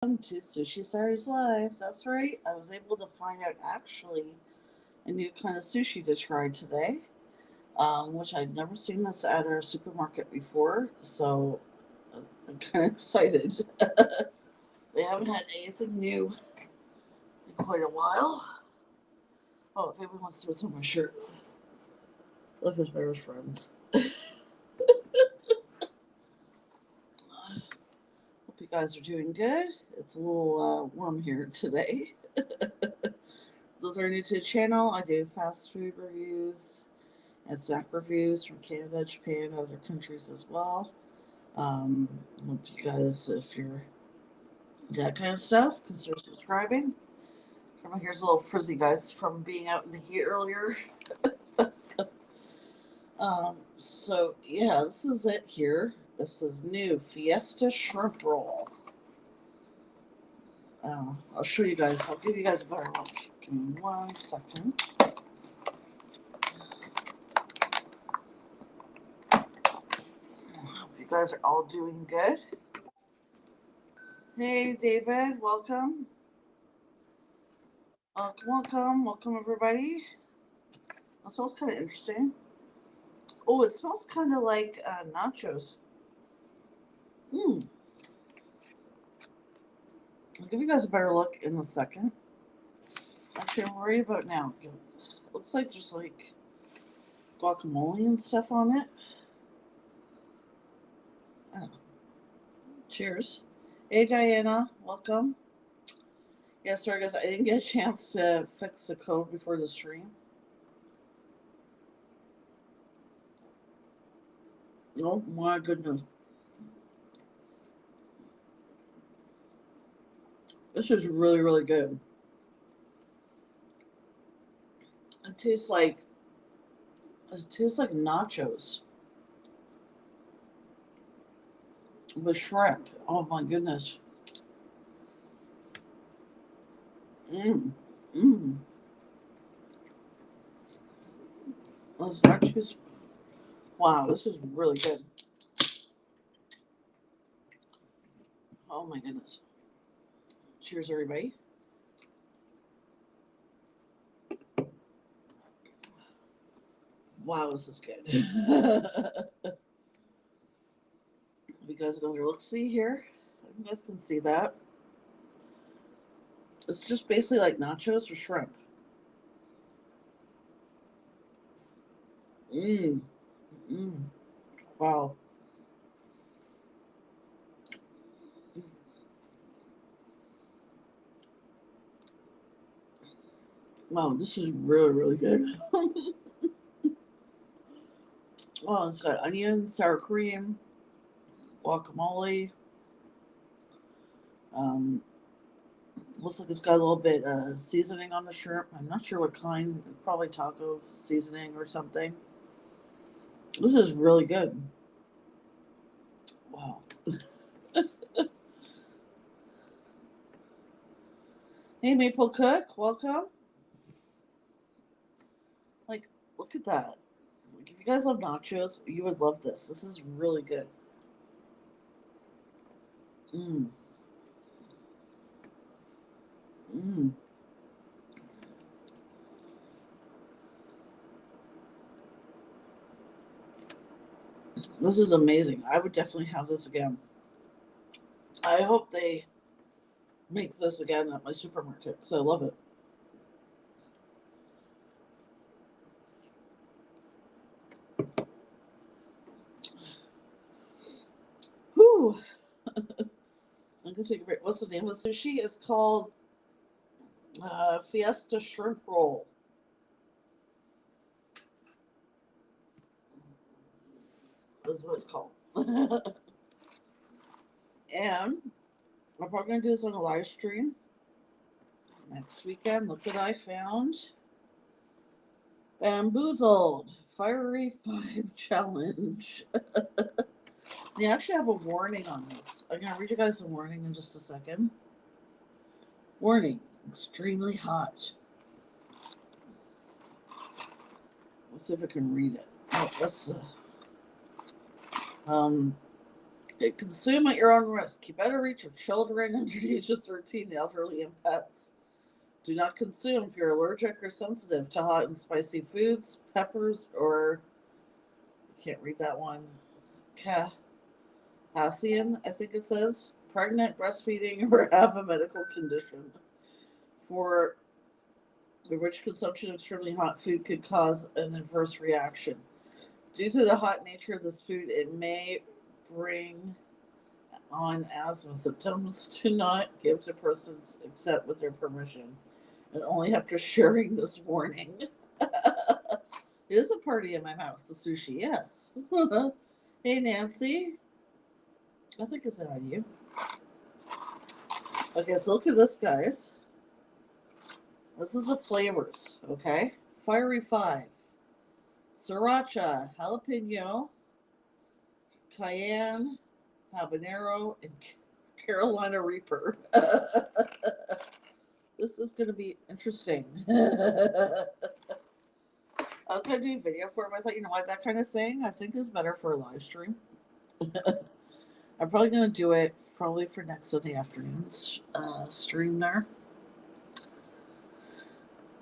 Welcome to Sushi Stars Live. That's right, I was able to find out actually a new kind of sushi to try today, which I'd never seen this at our supermarket before, so I'm kind of excited. They haven't had anything new in quite a while. Oh, if anyone wants to throw on my shirt. Love his bear's friends. Hope you guys are doing good. It's a little warm here today. Those are new to the channel. I do fast food reviews and snack reviews from Canada, Japan, other countries as well. Hope you guys, if you're into that kind of stuff, consider subscribing. My hair's a little frizzy, guys, from being out in the heat earlier. So yeah, this is it here. This is new Fiesta Shrimp Roll. I'll show you guys. I'll give you guys a better look. Give me 1 second. Hope you guys are all doing good. Hey, David, welcome. Welcome everybody. It smells kind of interesting. Oh, it smells kind of like nachos. I'll give you guys a better look in a second. Actually, I'm worried about now. It looks like just like guacamole and stuff on it. I don't know. Cheers. Hey, Diana, welcome. Yeah, sorry guys, I didn't get a chance to fix the code before the stream. Oh my goodness. This is really, really good. It tastes like nachos with shrimp. Oh my goodness. Mmm. Mmm. Those nachos. Wow, this is really good. Oh my goodness. Cheers, everybody. Wow, this is good. You guys another look see here. You guys can see that. It's just basically like nachos with shrimp. Mmm. Mmm. Wow. Wow, this is really, really good. Oh, it's got onion, sour cream, guacamole. Um, Looks like it's got a little bit seasoning on the shrimp. I'm not sure what kind. Probably taco seasoning or something. This is really good. Wow. Hey, Maple Cook, welcome. Like, look at that. Like, if you guys love nachos, you would love this. This is really good. Mmm. Mmm. This is amazing. I would definitely have this again. I hope they make this again at my supermarket because I love it. Whew. I'm gonna take a break. What's the name of the sushi? It's called Fiesta Shrimp Roll. That's what it's called. And I'm probably gonna do this on a live stream next weekend. Look what I found. Bamboozled Fiery 5 Challenge. They actually have a warning on this. I'm gonna read you guys a warning in just a second. Warning: extremely hot. Let's see if I can read it. Oh, that's um. Consume at your own risk. Keep out of reach of children under the age of 13, the elderly, and pets. Do not consume if you're allergic or sensitive to hot and spicy foods, peppers, or I can't read that one. Cassian, I think it says. Pregnant, breastfeeding, or have a medical condition. For which consumption of extremely hot food could cause an adverse reaction. Due to the hot nature of this food, it may bring on asthma symptoms. Do not give to persons except with their permission, and only after sharing this warning. It is a party in my mouth, the sushi, yes. Hey, Nancy. I think it's on you. Okay, so look at this, guys. This is the flavors, okay? Fiery 5. Sriracha, jalapeno, cayenne, habanero, and Carolina Reaper. This is going to be interesting. I was going to do a video for it, but I thought, you know what, that kind of thing I think is better for a live stream. I'm probably going to do it probably for next Sunday afternoon's stream there.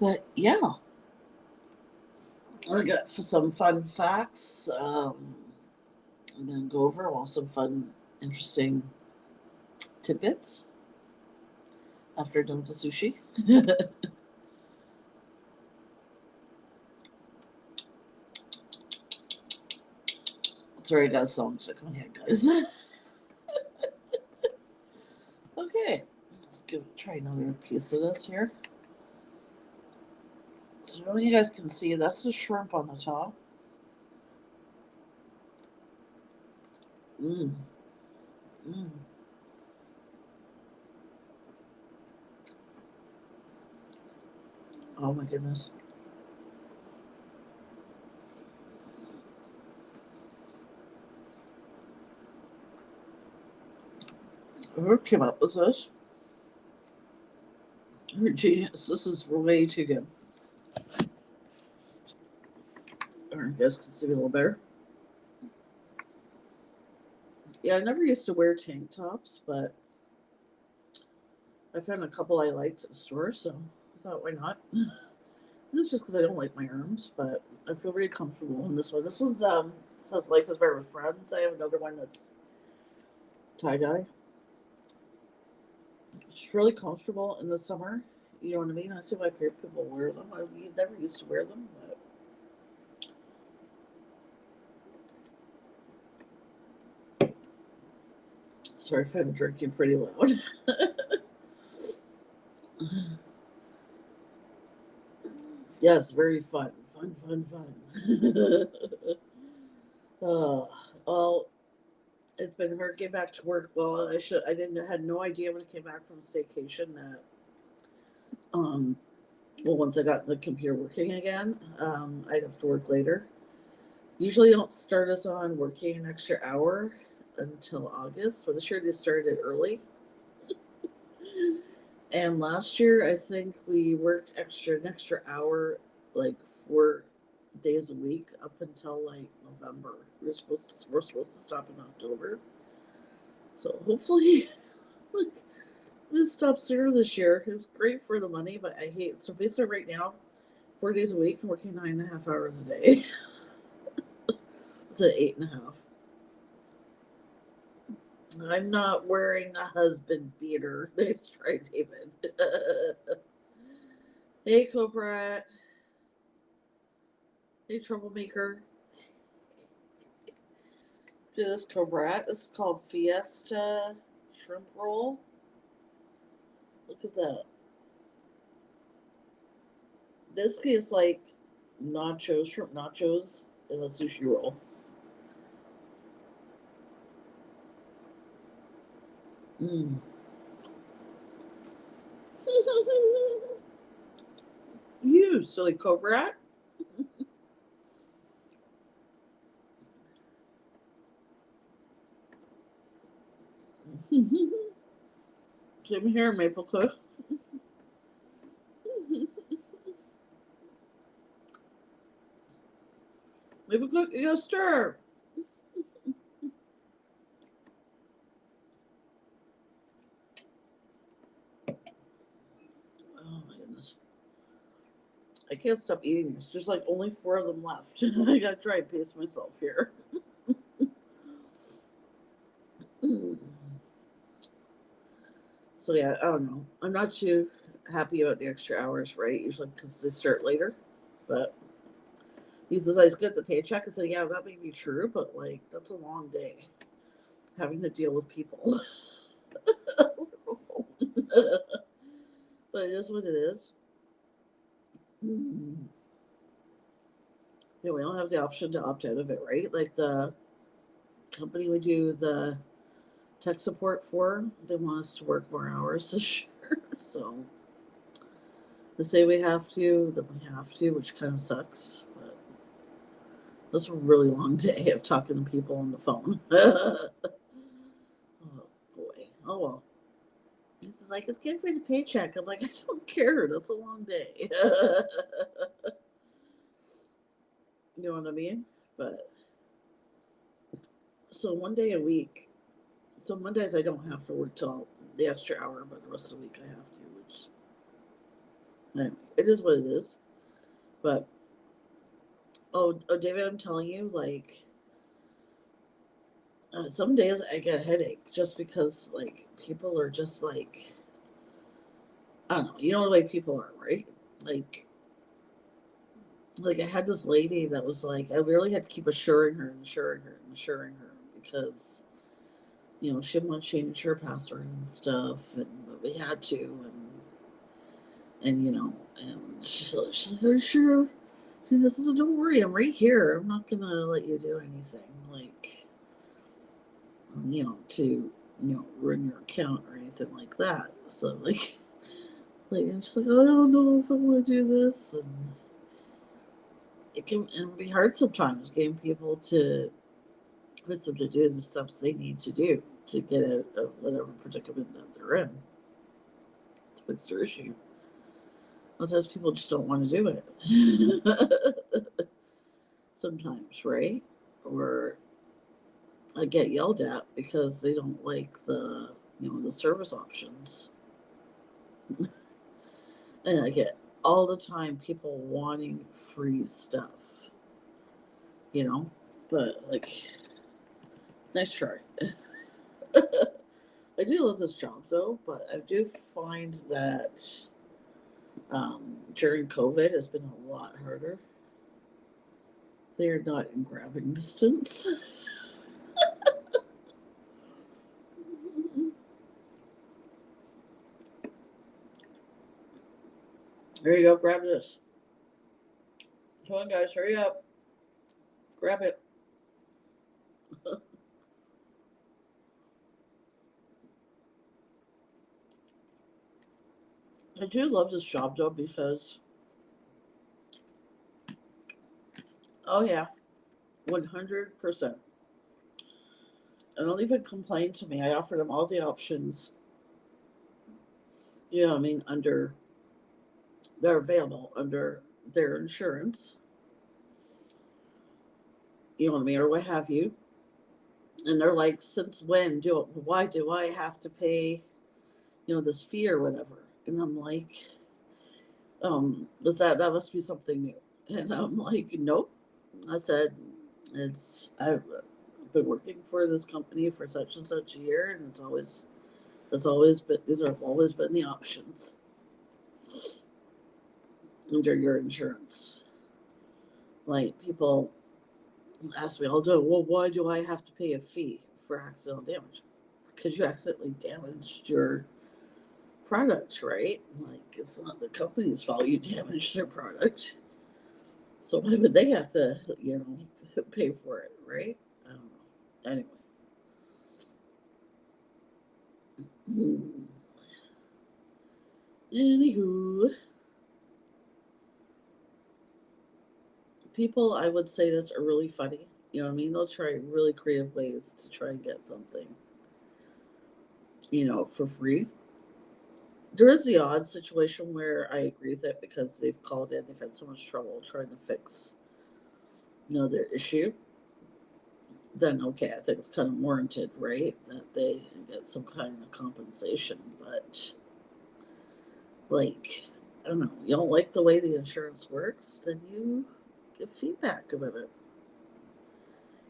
But yeah, I got some fun facts. I'm going to go over some fun, interesting tidbits after done with the sushi. Sorry, I got a song stuck in my head, guys. Okay, let's try another piece of this here. So you guys can see, that's the shrimp on the top. Mmm. Mmm. Oh my goodness. Who came up with this? You're genius. This is way too good. You guys can see me a little better. Yeah, I never used to wear tank tops, but I found a couple I liked at the store, so I thought, why not? It's just because I don't like my arms, but I feel very comfortable in this one. This one's says Life is Better with Friends. I have another one that's tie-dye. It's really comfortable in the summer. You know what I mean? I see why people wear them. I never used to wear them, but sorry if I'm drinking pretty loud. Yes, very fun. Fun. Well, it's been hard getting back to work. Well, I had no idea when I came back from staycation that well, once I got the computer working again, I'd have to work later. Usually don't start us on working an extra hour until August, but this year they started early. And last year, I think we worked an extra hour, like 4 days a week up until like November. We're supposed to stop in October. So hopefully, like, this stops sooner this year. It's great for the money, but I hate. So basically, right now, 4 days a week, I'm working 9.5 hours a day. It's at 8.5. I'm not wearing a husband beater. Nice try, David. Hey, Cobra. Hey, troublemaker. Look at this Cobra. This is called Fiesta Shrimp Roll. Look at that. This is like nachos, shrimp nachos in a sushi roll. Mmm. You silly Cobra. Same here, Maple Cliff. Maple Cliff, you go stir. I can't stop eating this. There's like only 4 of them left. I gotta try and pace myself here. So yeah, I don't know. I'm not too happy about the extra hours, right? Usually because they start later. But he says I get the paycheck. I said, yeah, that may be true, but like that's a long day having to deal with people. But it is what it is. Yeah, we don't have the option to opt out of it, right? Like the company we do the tech support for, they want us to work more hours this year. So they say we have to, then we have to, which kind of sucks. But that's a really long day of talking to people on the phone. Oh boy. Oh well. It's like, it's good for the paycheck. I'm like, I don't care. That's a long day. You know what I mean? But so one day a week. So Mondays I don't have to work till the extra hour, but the rest of the week I have to, which anyway, it is what it is. But David, I'm telling you, like some days I get a headache just because like people are just like, I don't know, you know the way people are, right? Like like I had this lady that was like, I really had to keep assuring her and assuring her and assuring her because she didn't want to change her password and stuff, and but we had to, and and she's like, "Are you sure?" And this is, "Don't worry, I'm right here. I'm not gonna let you do anything like to ruin your account or anything like that." So like I'm just like, "Oh, I don't know if I want to do this," and it can be hard sometimes getting people to push them to do the steps they need to do to get out of whatever predicament that they're in to fix their issue. Sometimes people just don't want to do it. Sometimes, right? Or I get yelled at because they don't like the service options. And I get all the time people wanting free stuff, you know? But like, nice try. I do love this job though, but I do find that during COVID has been a lot harder. They are not in grabbing distance. There you go, grab this. Come on, guys, hurry up. Grab it. I do love this job though because, oh yeah, 100%. And don't even complain to me. I offered them all the options, I mean, under they're available under their insurance, you know what I mean, or what have you. And they're like, since when why do I have to pay, this fee or whatever? And I'm like, does that must be something new? And I'm like, nope. I said, I've been working for this company for such and such a year, and it's always been these have always been the options under your insurance. Like people ask me all the time, well, why do I have to pay a fee for accidental damage? Because you accidentally damaged your product, right? Like it's not the company's fault you damaged their product. So why would they have to, pay for it, right? I don't know. Anyway. Anywho, people, I would say this, are really funny. You know what I mean? They'll try really creative ways to try and get something, for free. There is the odd situation where I agree with it because they've called in, they've had so much trouble trying to fix, their issue. Then okay, I think it's kind of warranted, right? That they get some kind of compensation. But like, I don't know, you don't like the way the insurance works, then you give feedback about it.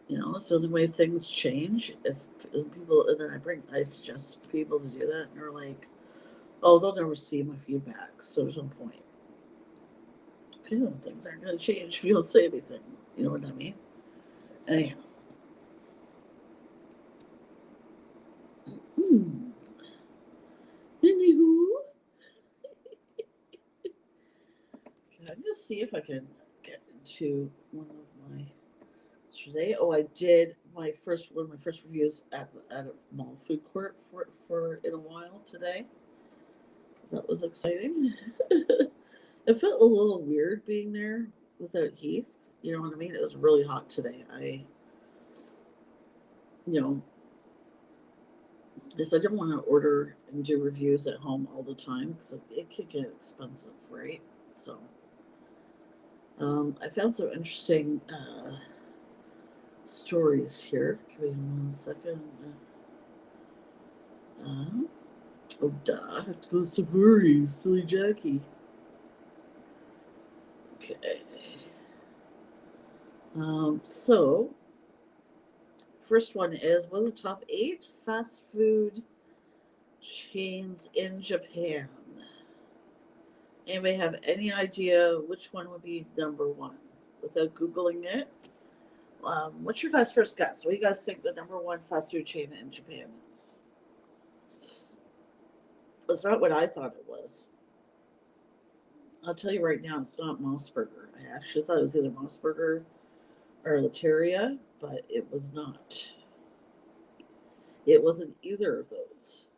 You know, so the way things change, if people, and then I suggest people to do that, and they're like, oh, they'll never see my feedback, so there's no point. Okay, well, things aren't going to change if you don't say anything. You know what I mean? Anyhow. Anywho, I'm going to see if I can get into one of my today. Oh, I did one of my first reviews at a mall food court for in a while today. That was exciting. It felt a little weird being there without Heath. You know what I mean? It was really hot today. You know, because I didn't want to order and do reviews at home all the time because it could get expensive, right? So, I found some interesting stories here. Give me 1 second. Oh, duh. I have to go to Safari, silly Jackie. Okay. So, first one is what are the top 8 fast food chains in Japan? Anybody have any idea which one would be number 1 without Googling it? What's your guys' first guess? What do you guys think the number 1 fast food chain in Japan is? It's not what I thought it was. I'll tell you right now, it's not Mossburger. I actually thought it was either Mossburger or Lateria, but it was not. It wasn't either of those.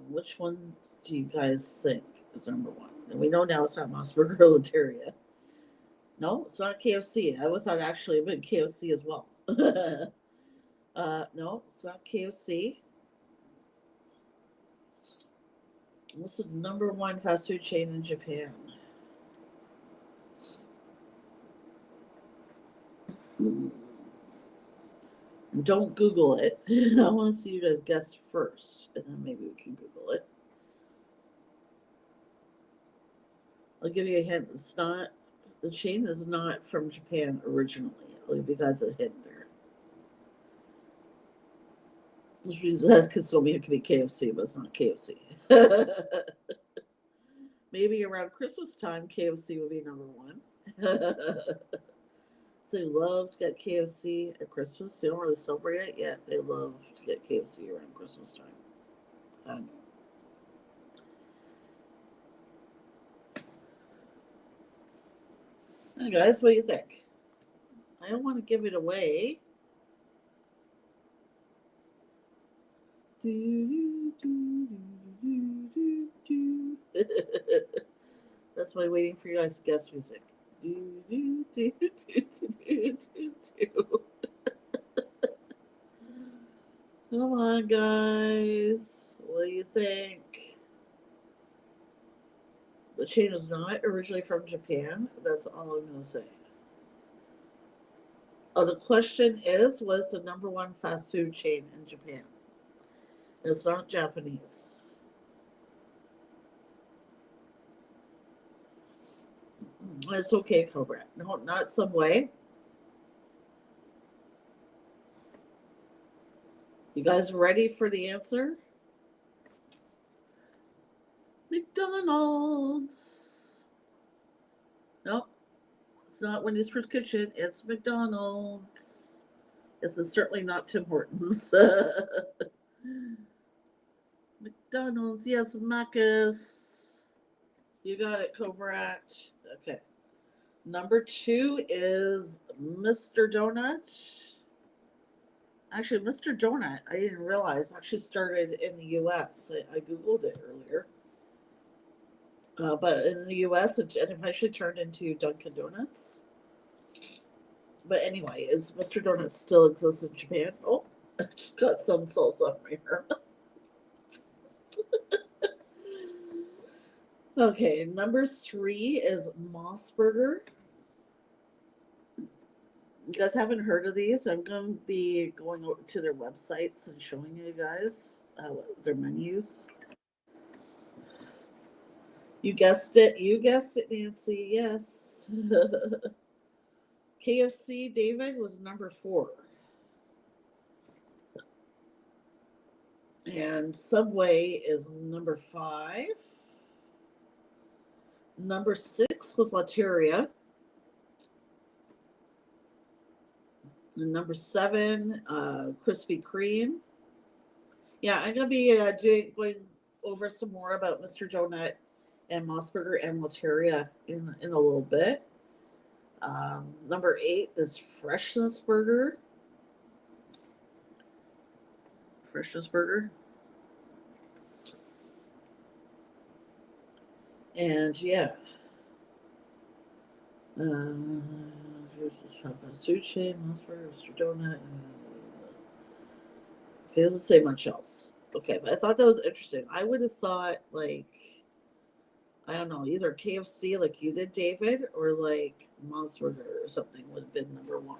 Which one do you guys think is number 1? And we know now it's not Mossburger or Lateria. No, it's not KFC. I would thought actually it would be KFC as well. No, it's not KFC. What's the number 1 fast food chain in Japan? Don't Google it. I want to see you guys guess first, and then maybe we can Google it. I'll give you a hint. It's not, the chain is not from Japan originally. I'll give you guys a hint there. Which means that could still mean it could be KFC, but it's not KFC. Maybe around Christmas time, KFC would be number 1. So they love to get KFC at Christmas. They don't really celebrate it yet. They love to get KFC around Christmas time. I don't know. Hey guys, what do you think? I don't want to give it away. That's why I'm waiting for you guys to guess music. Come on, guys. What do you think? The chain is not originally from Japan. That's all I'm going to say. Oh, the question is, what's the number 1 fast food chain in Japan? It's not Japanese. It's okay, Cobra. No, not Subway. You guys ready for the answer? McDonald's. Nope. It's not Wendy's First Kitchen. It's McDonald's. This is certainly not Tim Hortons. McDonald's. Yes, Macca's. You got it, Cobra. Okay. Number 2 is Mr. Donut. Actually, Mr. Donut, I didn't realize, actually started in the U.S. I Googled it earlier. But in the U.S., it eventually turned into Dunkin' Donuts. But anyway, is Mr. Donut still exists in Japan? Oh, I just got some salsa on my hair. Okay, number 3 is Mossburger. You guys haven't heard of these? I'm going to be going to their websites and showing you guys their menus. You guessed it. You guessed it, Nancy. Yes. KFC, David, was number 4. And Subway is number 5. Number 6 was Lateria. And number 7, Krispy Kreme. Yeah, I'm gonna be going over some more about Mr. Donut and Mossberger and Lateria in a little bit. Number 8 is Freshness Burger. Freshness Burger. And yeah. Here's this Sushi, Mossberger, Mr. Donut. Okay, it doesn't say much else. Okay, but I thought that was interesting. I would have thought, like, I don't know, either KFC like you did, David, or like Mossberger or something would have been number 1.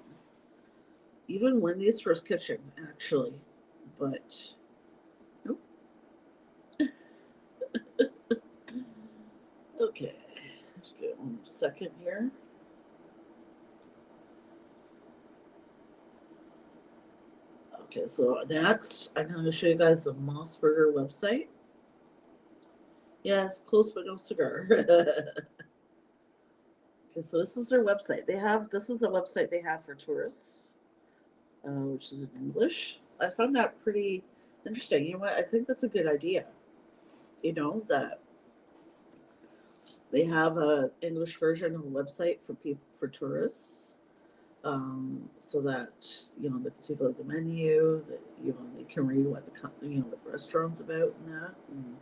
Even Wendy's First Kitchen, actually. But, nope. Okay, let's get 1 second here. Okay, so next, I'm going to show you guys the Mossberger website. Yes, close but no cigar. Okay, so this is their website. This is a website they have for tourists, which is in English. I found that pretty interesting. You know what? I think that's a good idea. You know, that they have a English version of the website for tourists, so that they can take a look at the menu. That they can read what what the restaurant's about and that. And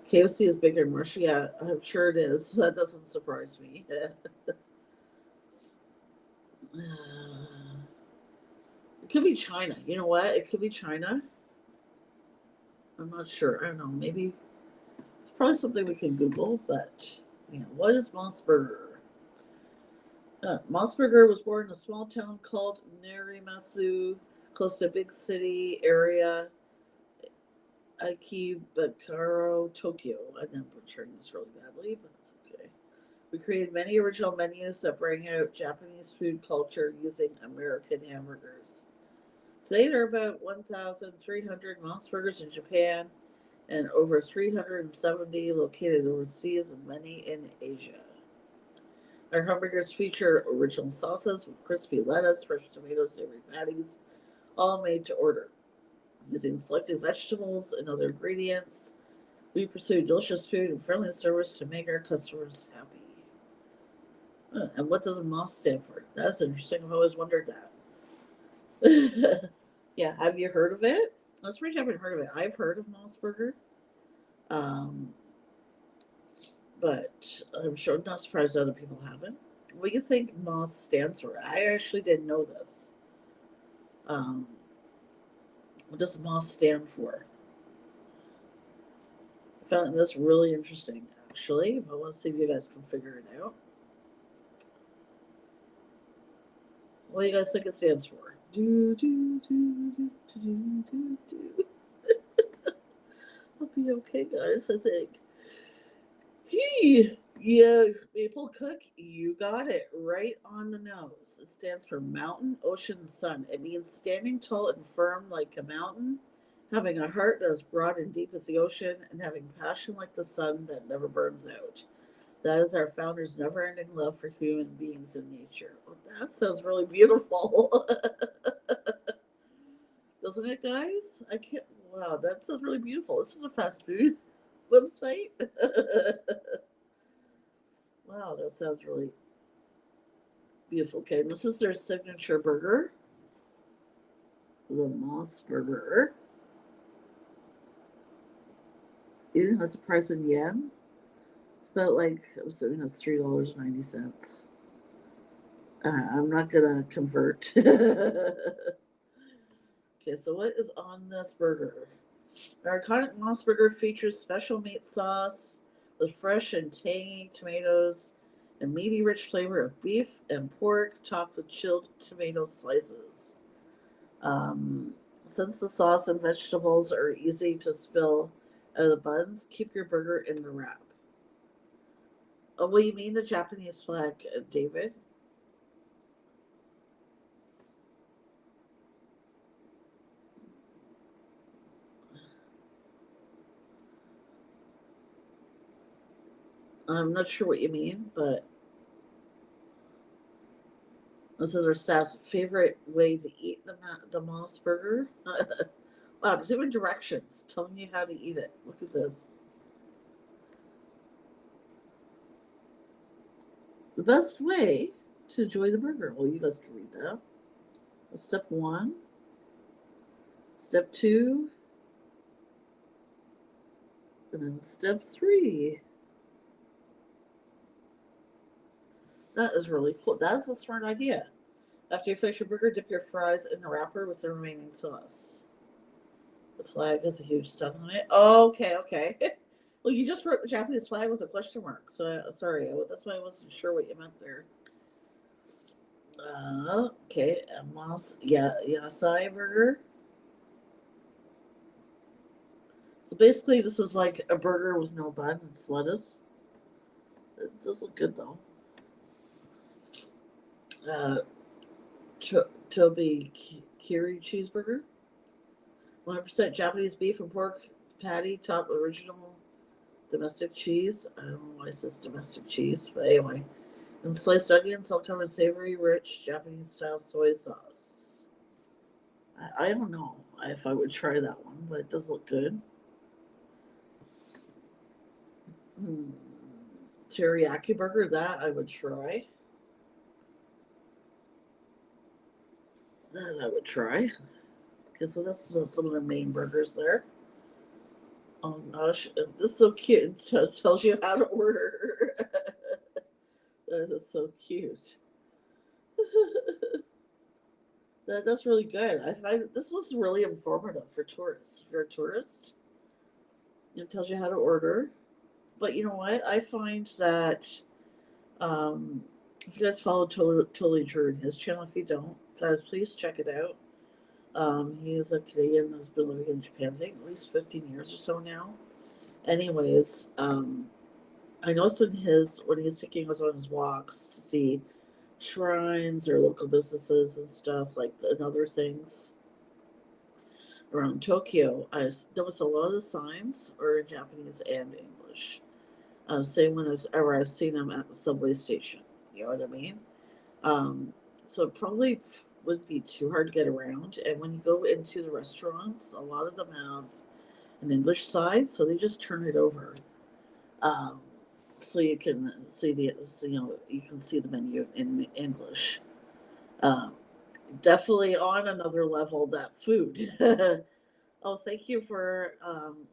KFC is bigger in Russia. Yeah, I'm sure it is. That doesn't surprise me. It could be China. You know what? It could be China. I'm not sure. I don't know. Maybe it's probably something we can Google. But what is Mossberger? Mossberger was born in a small town called Narimasu, close to a big city area, Akibakaro, Tokyo. I'm butchering this really badly, but it's okay. We created many original menus that bring out Japanese food culture using American hamburgers. Today there are about 1,300 Mossbergers in Japan and over 370 located overseas and many in Asia. Our hamburgers feature original sauces with crispy lettuce, fresh tomatoes, savory patties, all made to order. Using selected vegetables and other ingredients, we pursue delicious food and friendly service to make our customers happy. And what does Moss stand for? That's interesting. I've always wondered that. Yeah, have you heard of it? That's pretty. I haven't heard of it. I've heard of Mossberger. But I'm sure I'm not surprised other people haven't. What do you think Moss stands for? I actually didn't know this. What does Moss stand for? I found this really interesting, actually. I want to see if you guys can figure it out. What do you guys think it stands for? I'll be okay, guys, I think. Yeah, Maple Cook, you got it right on the nose. It stands for Mountain, Ocean, Sun. It means standing tall and firm like a mountain, having a heart that is broad and deep as the ocean, and having passion like the sun that never burns out. That is our founder's never-ending love for human beings and nature. Well, that sounds really beautiful. Doesn't it, guys? I can't. Wow, that sounds really beautiful. This is a fast food website. Wow, that sounds really beautiful. Okay, this is their signature burger, the Moss Burger. It has a price in yen. It's about I'm assuming that's $3.90. I'm not gonna convert. Okay, so what is on this burger? Our iconic Moss Burger features special meat sauce with fresh and tangy tomatoes and meaty rich flavor of beef and pork topped with chilled tomato slices. Since the sauce and vegetables are easy to spill out of the buns, keep your burger in the wrap. Oh, what do you mean the Japanese flag, David? I'm not sure what you mean, but this is our staff's favorite way to eat the Moss Burger. Wow, there's even directions telling you how to eat it. Look at this. The best way to enjoy the burger. Well, you guys can read that. Step 1, step 2, and then step 3. That is really cool. That is a smart idea. After you finish your burger, dip your fries in the wrapper with the remaining sauce. The flag has a huge sun on it. Oh, okay, okay. Well, you just wrote the Japanese flag with a question mark. So, sorry, that's why I wasn't sure what you meant there. Okay, Yasai burger. So basically, this is like a burger with no bun. It's lettuce. It does look good though. Uh, Toby Kiri cheeseburger. 100% Japanese beef and pork patty, top original domestic cheese. I don't know why it says domestic cheese, but anyway. And sliced onions, all covered savory, rich Japanese style soy sauce. I don't know if I would try that one, but it does look good. Teriyaki burger, that I would try. That I would try. Okay, so that's some of the main burgers there. Oh gosh, this is so cute. It tells you how to order. That is so cute. That's really good. I find that this is really informative for tourists. If you're a tourist, it tells you how to order. But you know what? I find that um, if you guys follow Totally Drew and his channel, if you don't, guys, please check it out. He is a Canadian who's been living in Japan, I think, at least 15 years or so now. Anyways, I noticed in his when he's taking us on his walks to see shrines or local businesses and stuff like and other things around Tokyo, I noticed a lot of the signs are in Japanese and English. Same when I've seen them at the subway station. You know what I mean? Um, so it probably wouldn't be too hard to get around. And when you go into the restaurants, a lot of them have an English side, so they just turn it over. Um, so you can see you can see the menu in English. Um, Definitely on another level that food. Oh, thank you for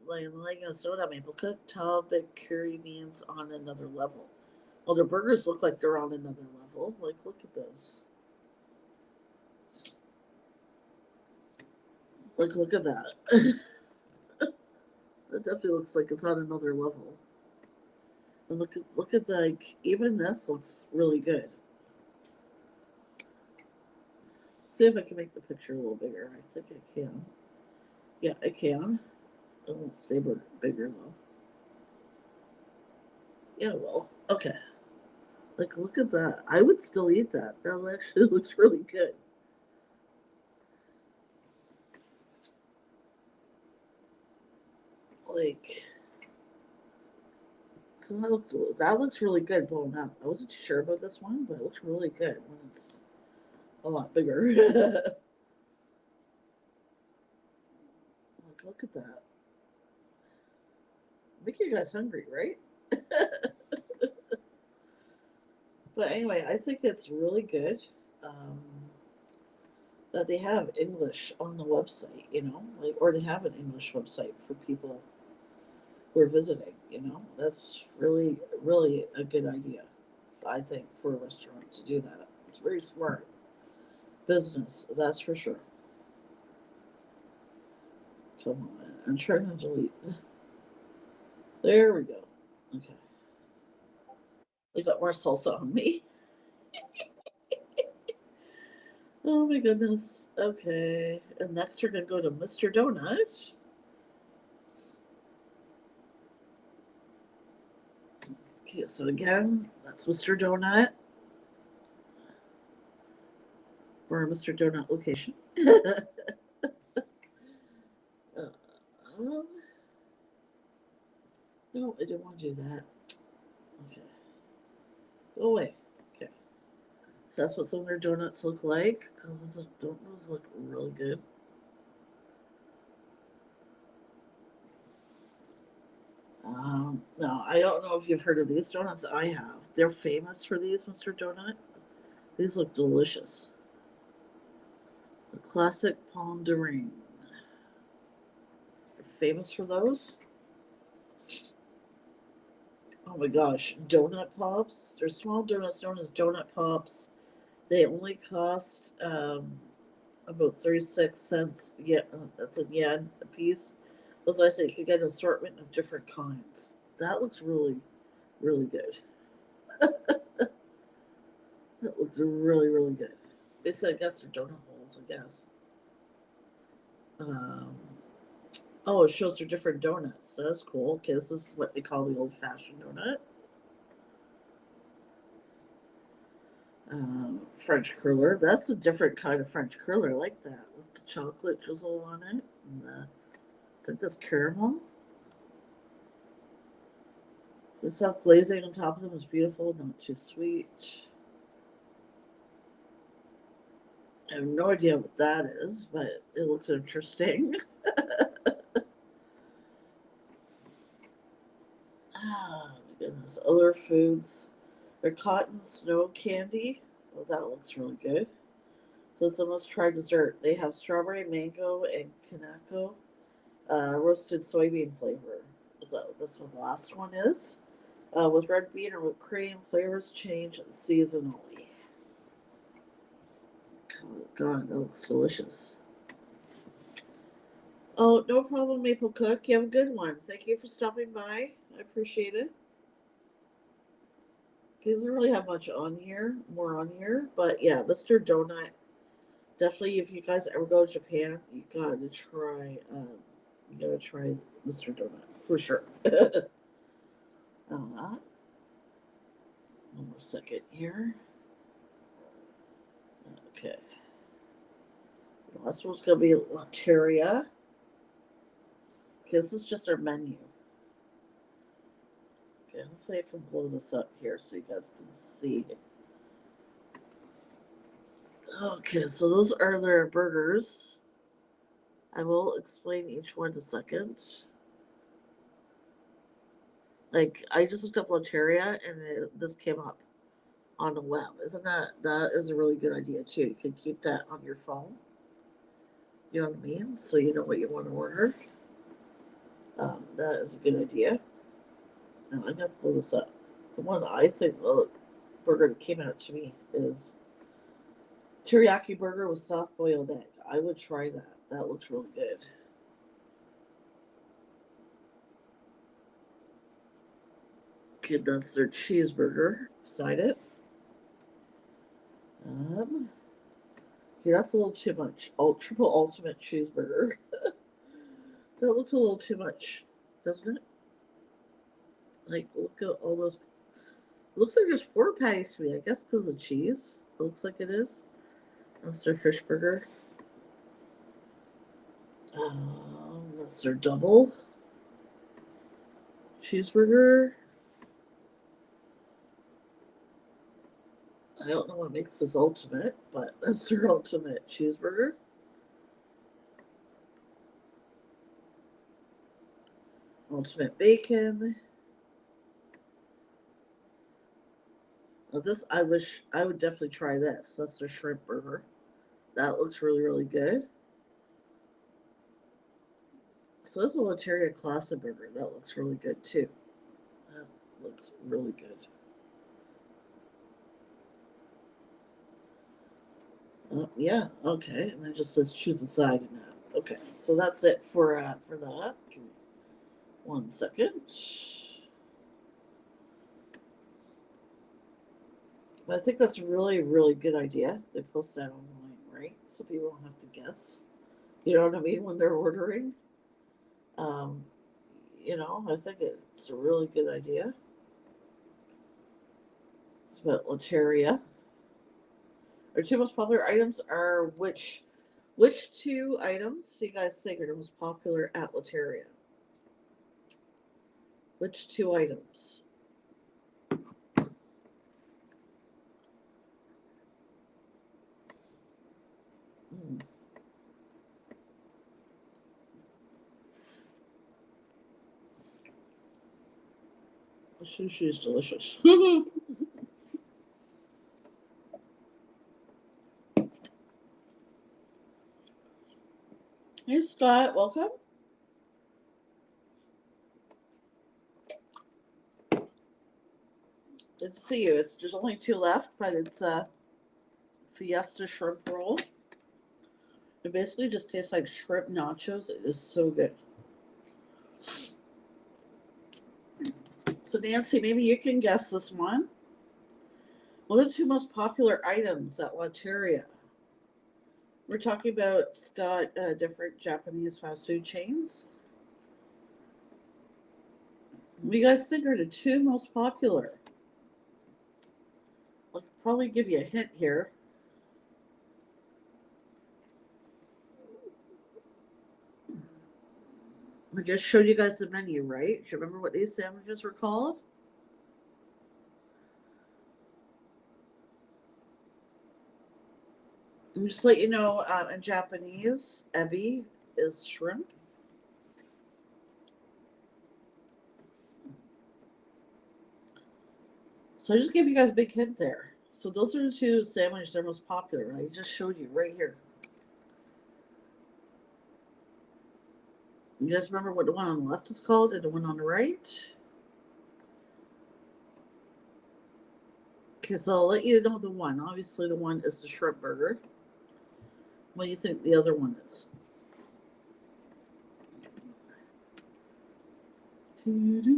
letting us know that maple cooked Talbot curry means on another level. Well, their burgers look like they're on another level. Like, look at this. Like, look at that. It definitely looks like it's on another level. And look at like even this looks really good. See if I can make the picture a little bigger. I think I can. Yeah, I can. It won't stay bigger though. Yeah, well, okay. Like, look at that. I would still eat that. That actually looks really good. Like, so that looks really good blown up. I wasn't too sure about this one, but it looks really good when it's a lot bigger. Like, look at that. Make you guys hungry, right? But anyway, I think it's really good um, that they have English on the website, like, or they have an English website for people who are visiting, That's really, really a good idea, I think, for a restaurant to do that. It's very smart business, that's for sure. Come on, I'm trying to delete. There we go. Okay. They got more salsa on me. Oh my goodness. Okay. And next we're going to go to Mr. Donut. Okay, so again, that's Mr. Donut. Or Mr. Donut location. Um, no, I didn't want to do that. Okay. Go away. Okay. So that's what some of their donuts look like. Those donuts look really good. No, I don't know if you've heard of these donuts. I have. They're famous for these, Mr. Donut. These look delicious. The classic pomme de reine. They're famous for those. Oh my gosh, donut pops. They're small donuts known as donut pops. They only cost about 36 cents. Yeah, that's a yen a piece. As I say, you could get an assortment of different kinds. That looks really, really good. That looks really, really good. It's, I guess, they're donut holes, I guess. Um, oh, it shows their different donuts. That's cool. Okay, this is what they call the old fashioned donut. French curler. That's a different kind of French curler. I like that with the chocolate drizzle on it. And I think that's caramel. The soft glazing on top of them is beautiful, not too sweet. I have no idea what that is, but it looks interesting. Ah, my goodness. Other foods. Their cotton snow candy. Oh, that looks really good. So it's a must try dessert. They have strawberry, mango, and kanako roasted soybean flavor. So this one, the last one is. With red bean and whipped cream, flavors change seasonally. Oh, God, that looks delicious. Oh, no problem, Maple Cook. You have a good one. Thank you for stopping by. I appreciate it. He doesn't really have much on here, more on here, but yeah, Mr. Donut. Definitely, if you guys ever go to Japan, you gotta try Mr. Donut for sure. One more second here. Okay. The last one's gonna be Lateria. Okay, this is just our menu. Okay, hopefully I can blow this up here so you guys can see. Okay, so those are their burgers. I will explain each one in a second. Like, I just looked up Loteria and this came up on the web. Isn't that is a really good idea too? You can keep that on your phone. You know what I mean? So you know what you want to order. That is a good idea. Now I'm gonna pull this up. The one I think the burger that came out to me is teriyaki burger with soft boiled egg. I would try that. That looks really good. Okay, that's their cheeseburger beside it. Okay, that's a little too much. Triple ultimate cheeseburger. That looks a little too much, doesn't it? Like, look at all those. It looks like there's 4 patties to me. I guess because of cheese. It looks like it is. That's their fish burger. That's their double cheeseburger. I don't know what makes this ultimate, but that's their ultimate cheeseburger. Ultimate bacon. Well, this I would definitely try this. That's their shrimp burger. That looks really, really good. So this is a Loteria Classic burger. That looks really good too. That looks really good. Yeah, okay. And it just says choose a side in that. Okay, so that's it for that. Give me 1 second. But I think that's a really, really good idea. They post that online, right? So people don't have to guess. You know what I mean when they're ordering. Um, I think it's a really good idea. It's about Lateria. Our two most popular items are which two items do you guys think are the most popular at Lateria? Which two items? Mm. The sushi is delicious. Hey Scott, welcome. Good to see you. There's only two left, but it's a Fiesta shrimp roll. It basically just tastes like shrimp nachos. It is so good. So Nancy, maybe you can guess this one. What are the two most popular items at Lateria? We're talking about, Scott, different Japanese fast food chains. What do you guys think are the two most popular? I'll probably give you a hint here. I just showed you guys the menu, right? Do you remember what these sandwiches were called? And just to let you know, in Japanese, ebi is shrimp. So I just gave you guys a big hint there. So those are the two sandwiches that are most popular. I just showed you right here. You guys remember what the one on the left is called and the one on the right? Okay, so I'll let you know the one. Obviously, the one is the shrimp burger. What do you think the other one is? And you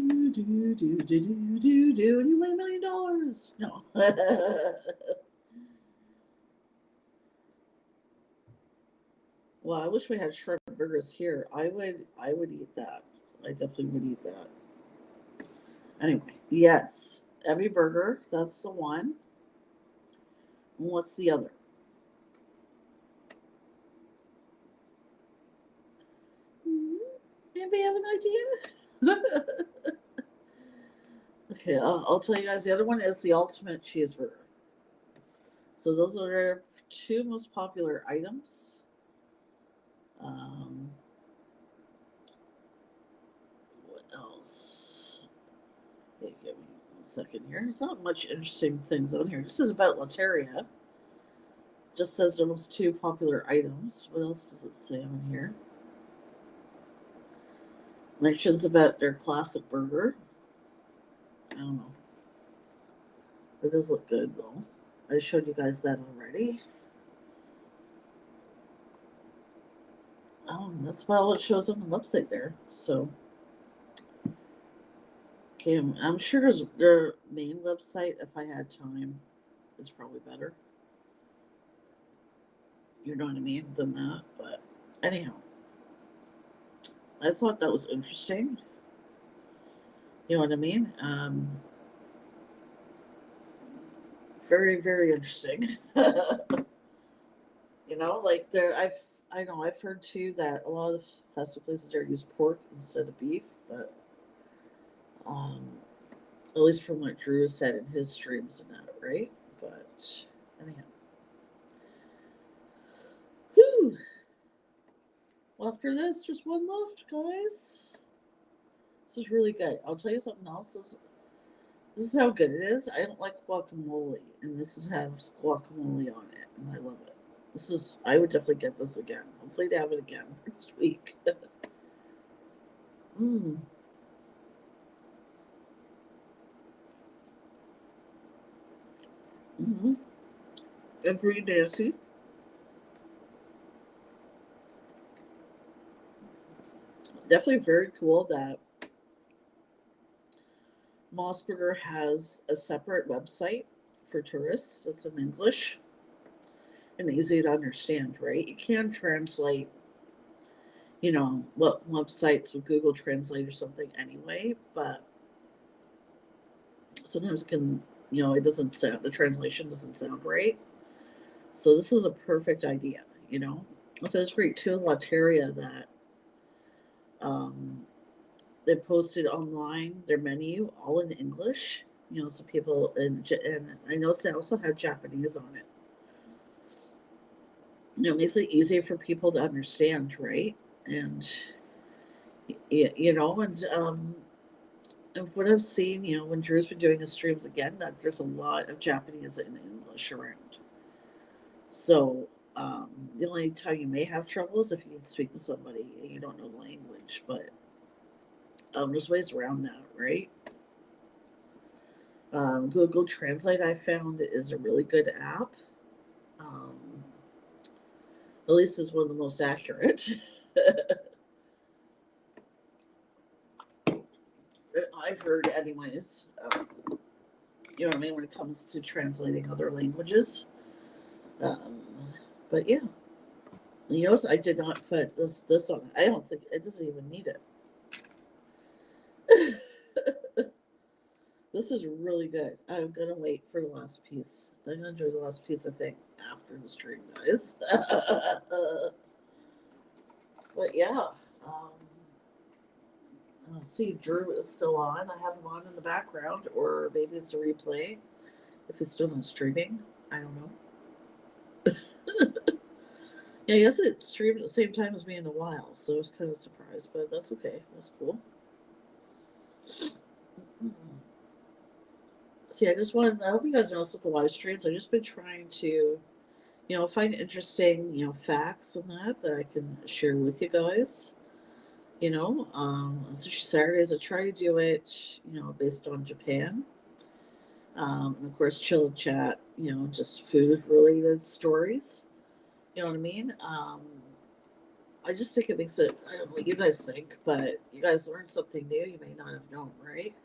win $1 million. No. Well, I wish we had shrimp burgers here. I would eat that. I definitely would eat that. Anyway, yes. Ebi burger, that's the one. And what's the other? Anybody have an idea? Okay, I'll tell you guys. The other one is the ultimate cheeseburger. So those are our two most popular items. What else? Okay, give me 1 second here. There's not much interesting things on here. This is about Lateria. Just says the most two popular items. What else does it say on here? Mentions about their classic burger. I don't know. It does look good though. I showed you guys that already. That's about all it shows on the website there. So, okay, I'm sure there's their main website. If I had time, it's probably better. You know what I mean? Than that. But anyhow, I thought that was interesting. You know what I mean? Very, very interesting. You know, like I've heard too that a lot of fast food places there use pork instead of beef, but um, at least from what Drew said in his streams and that, right? But anyhow, whew. Well, after this, just one left, guys. This is really good. I'll tell you something else. This is how good it is. I don't like guacamole, and this has guacamole on it, and I love it. I would definitely get this again. Hopefully they have it again next week. mm. Mm-hmm. Good for you, Nancy. Definitely very cool that Mossburger has a separate website for tourists that's in English and easy to understand, right? You can translate, what websites with Google Translate or something anyway, but sometimes it can it doesn't sound, the translation doesn't sound right. So this is a perfect idea, So it's great too, Lateria, that um, they posted online their menu all in English, so people, and I noticed they also have Japanese on it. It makes it easier for people to understand, right? And and what I've seen, when Drew's been doing his streams again, that there's a lot of Japanese and English around. So the only time you may have trouble is if you speak to somebody and you don't know the language, but there's ways around that, right? Google Translate, I found, is a really good app. Um, at least it's one of the most accurate. I've heard, anyways. You know what I mean, when it comes to translating other languages. Um, but yeah, I did not put this on. I don't think it doesn't even need it. This is really good. I'm gonna wait for the last piece. I'm gonna enjoy the last piece, I think, after the stream, guys. But yeah, I'll see if Drew is still on. I have him on in the background, or maybe it's a replay if he's still not streaming. I don't know. Yeah, he hasn't streamed at the same time as me in a while, so I was kind of surprised, but that's okay. That's cool. See, I hope you guys notice with the live streams, I've just been trying to, find interesting, facts and that I can share with you guys. Sushi Saturdays, I try to do it, based on Japan. And of course, chill and chat, just food related stories. You know what I mean? I just think it makes it, I don't know what you guys think, but you guys learn something new you may not have known, right?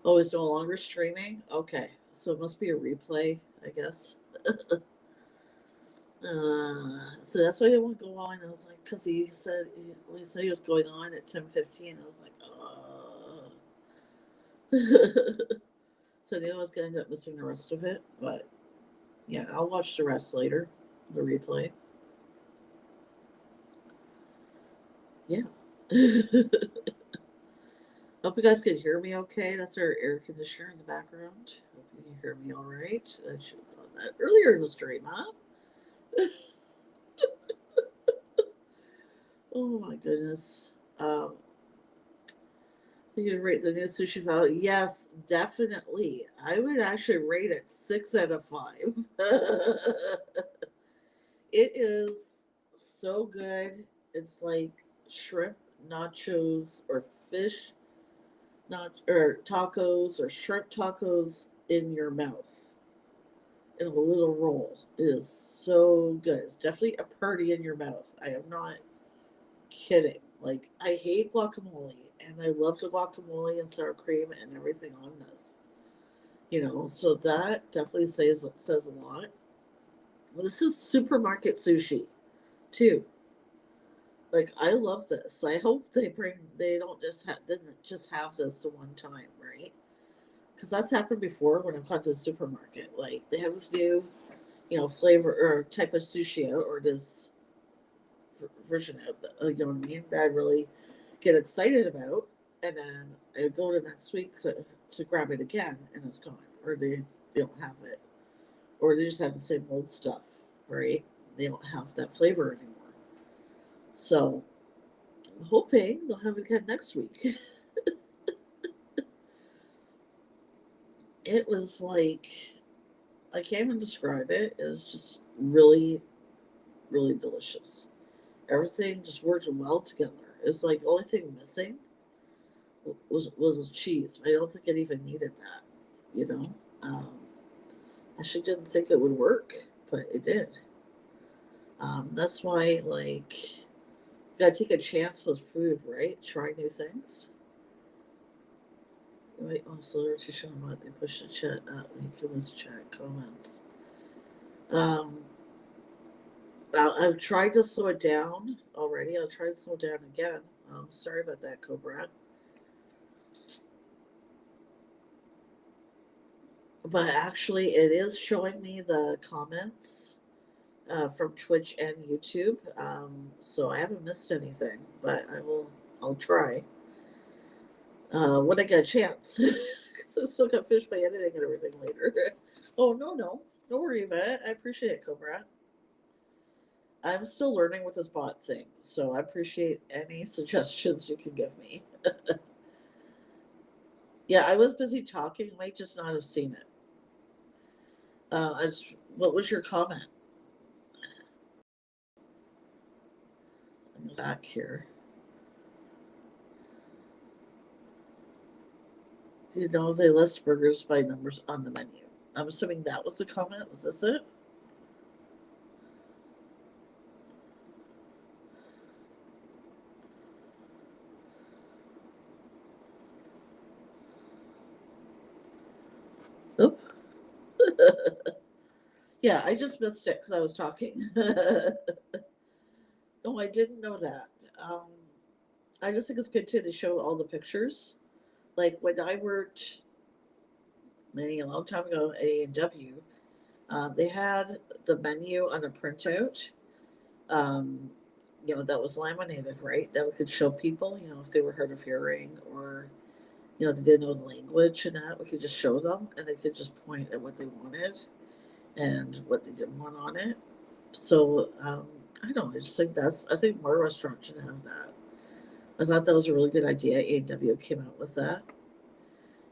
Oh, it's no longer streaming? Okay. So it must be a replay, I guess. So that's why I didn't go on. I was like, because when he said he was going on at 10:15, I was like, So I knew I was going to end up missing the rest of it, but yeah, I'll watch the rest later, the replay. Yeah. Hope you guys can hear me okay. That's our air conditioner in the background. Hope you can hear me all right. I should have thought that earlier in the stream, huh? Oh my goodness. You rate the new sushi value? Yes, definitely. I would actually rate it 6 out of 5. It is so good. It's like shrimp nachos or fish not or tacos or shrimp tacos in your mouth in a little roll. It is so good. It's definitely a party in your mouth. I am not kidding. Like, I hate guacamole, and I love the guacamole and sour cream and everything on this. So that definitely says a lot. This is supermarket sushi, too. Like, I love this. I hope they didn't just have this the one time, right? Because that's happened before when I've gone to the supermarket. Like, they have this new, flavor or type of sushi out, or this version of you know what I mean, that I really get excited about, and then I go to next week to grab it again, and it's gone, or they don't have it, or they just have the same old stuff, right? They don't have that flavor anymore. So I'm hoping they'll have it again next week. It was like, I can't even describe it. It was just really, really delicious. Everything just worked well together. It was like the only thing missing was a cheese. I don't think it even needed that. You know, um, I actually didn't think it would work, but it did. That's why, like, you gotta take a chance with food, right? Try new things. Wait, on slower to show them what they push the chat out. We can miss chat comments. Um, I've tried to slow it down already. I'll try to slow it down again. Sorry about that, Cobra. But actually, it is showing me the comments from Twitch and YouTube. So I haven't missed anything, but I'll try when I get a chance. Because I still got to finish my editing and everything later. Oh, no. Don't worry about it. I appreciate it, Cobra. I'm still learning with this bot thing, so I appreciate any suggestions you can give me. Yeah, I was busy talking. Might just not have seen it. What was your comment? I'm back here. You know, they list burgers by numbers on the menu. I'm assuming that was the comment. Was this it? Oop. Yeah, I just missed it because I was talking. No, I didn't know that. Um, I just think it's good too to show all the pictures. Like when I worked a long time ago at A&W, they had the menu on a printout. Um, that was laminated, right? That we could show people, if they were hard of hearing or if they didn't know the language and that, we could just show them and they could just point at what they wanted and what they didn't want on it. So I don't know. I think more restaurants should have that. I thought that was a really good idea. A&W came out with that,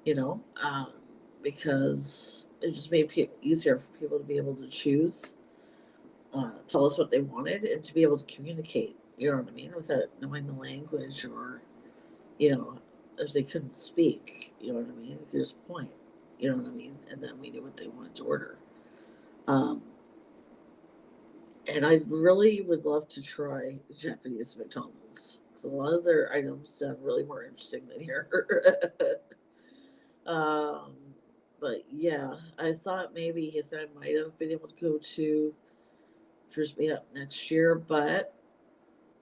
you know, um, because it just made it easier for people to be able to choose, tell us what they wanted, and to be able to communicate. You know what I mean, without knowing the language or you know, if they couldn't speak. You know what I mean? They could just point. You know what I mean? And then we knew what they wanted to order. Um, and I really would love to try Japanese McDonald's because a lot of their items sound really more interesting than here. um, but yeah, I thought maybe Heath and I might have been able to go to Drew's meetup next year, but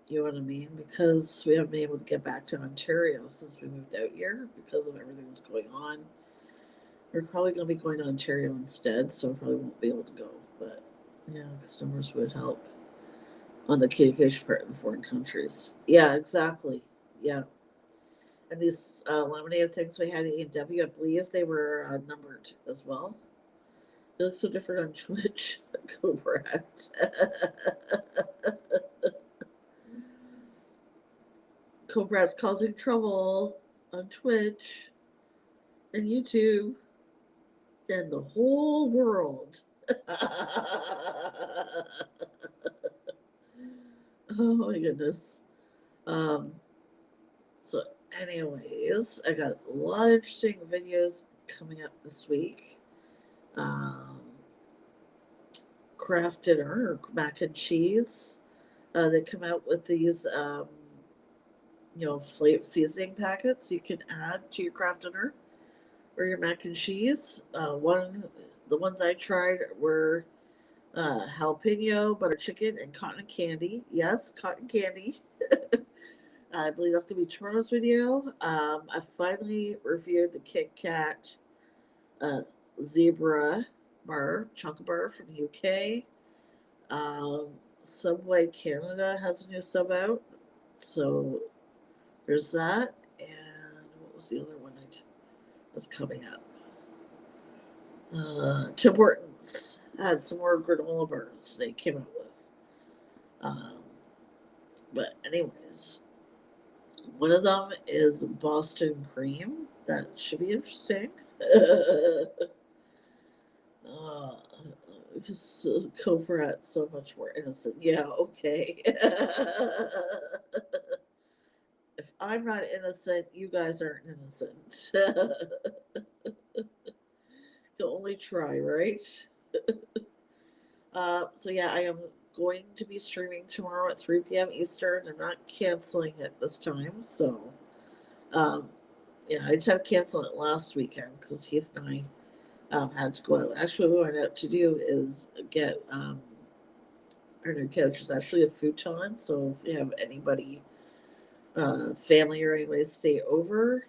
you know what I mean? Because we haven't been able to get back to Ontario since we moved out here because of everything that's going on. We're probably going to be going to Ontario instead, so we probably won't be able to go. But yeah, customers would help on the communication part in foreign countries. Yeah, exactly. Yeah. And these laminated things we had at A&W, I believe they were numbered as well. It looks so different on Twitch. Correct. Cobra's causing trouble on Twitch and YouTube and the whole world. Oh my goodness. Um, so, anyways, I got a lot of interesting videos coming up this week. Um, craft dinner or mac and cheese. They come out with these, flavor seasoning packets you can add to your craft dinner or your mac and cheese. The ones I tried were jalapeno, butter chicken, and cotton candy. Yes, cotton candy. I believe that's gonna be tomorrow's video. I finally reviewed the Kit Kat uh, Zebra bar, chocolate bar from the UK. Um, Subway Canada has a new sub out, so there's that. And what was the other one that's coming up? Tim Hortons had some more granola bars they came out with. Um, but anyways, one of them is Boston cream. That should be interesting. uh, just Cobra so much more innocent. Yeah, okay. If I'm not innocent, you guys aren't innocent. You'll only try, right? So yeah, I am going to be streaming tomorrow at 3 p.m. Eastern. I'm not canceling it this time, so um, yeah, I just had to cancel it last weekend because Heath and I had to go out. Actually, what we went out to do is get our new couch is actually a futon, so if you have anybody, family or anybody stay over,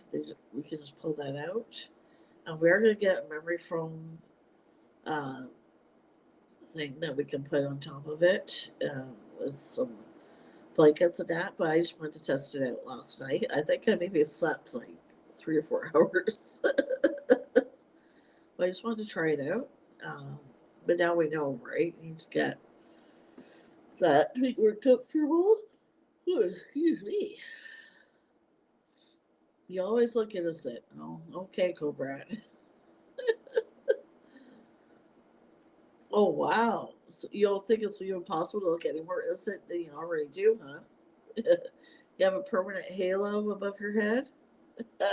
we can just pull that out. And we're going to get a memory foam uh, thing that we can put on top of it with some blankets and that. But I just wanted to test it out last night. I think I maybe slept like 3 or 4 hours. But I just wanted to try it out. But now we know, right? You need to get that to make more comfortable. Oh, excuse me. You always look innocent. Oh, okay, Cobra. Oh, wow. So you don't think it's even possible to look any more innocent than you already do, huh? You have a permanent halo above your head? Look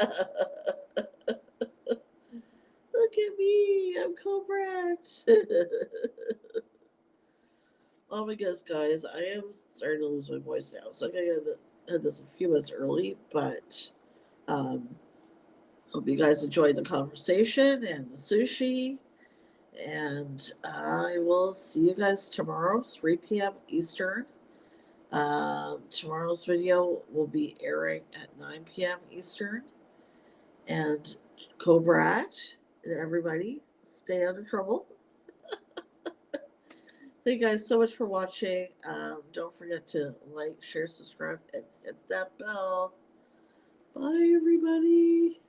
at me. I'm Cobra. Oh my goodness, guys. I am starting to lose my voice now. So I'm going to end this a few minutes early, but um, hope you guys enjoyed the conversation and the sushi. And I will see you guys tomorrow, 3 p.m. Eastern. Tomorrow's video will be airing at 9 p.m. Eastern. And Cobra and everybody, stay out of trouble. Thank you guys so much for watching. Don't forget to like, share, subscribe, and hit that bell. Bye, everybody.